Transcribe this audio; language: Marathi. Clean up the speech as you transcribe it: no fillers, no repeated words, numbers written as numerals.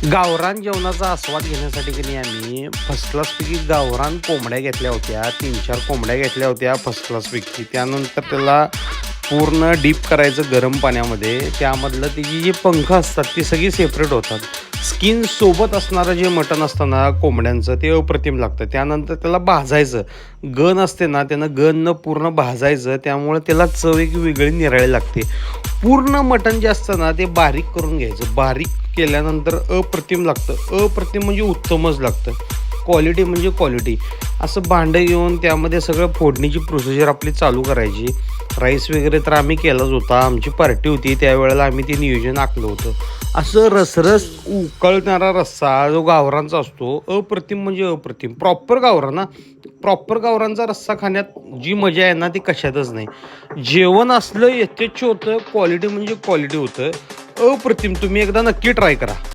गावरान जेवणाचा आस्वाद घेण्यासाठी की नाही आम्ही फर्स्ट क्लासपैकी गावरान कोंबड्या घेतल्या होत्या. 3-4 कोंबड्या घेतल्या होत्या फर्स्ट क्लासपैकी. त्यानंतर त्याला पूर्ण डीप करायचं गरम पाण्यामध्ये. त्यामधलं त्याची जी पंख असतात ती सगळी सेपरेट होतात. स्किन सोबत असणारं जे मटण असतं ना कोंबड्यांचं ते अप्रतिम लागतं. त्यानंतर त्याला भाजायचं. गण असते ना त्यानं गण पूर्ण भाजायचं. त्यामुळे त्याला चव एक वेगळी निराळी लागते. पूर्ण मटण जे असतं ना ते बारीक करून घ्यायचं. बारीक केल्यानंतर अप्रतिम लागतं. अप्रतिम म्हणजे उत्तमच लागतं. क्वालिटी म्हणजे क्वालिटी. असं भांडं घेऊन त्यामध्ये सगळं फोडणीची प्रोसिजर आपली चालू करायची. राईस वगैरे तर आम्ही केलाच होता. आमची पार्टी होती त्यावेळेला आम्ही ते नियोजन आखलं होतं. असं रसरस उकळणारा रस्सा जो गावरानचा असतो अप्रतिम म्हणजे अप्रतिम. प्रॉपर गावरान. प्रॉपर गावरानचा रस्सा खाण्यात जी मजा आहे ना ती कशातच नाही. जेवण असलं यथेच्छ होतं. क्वालिटी म्हणजे क्वालिटी होतं. अप्रतिम. तुम्ही एकदा नक्की ट्राय करा.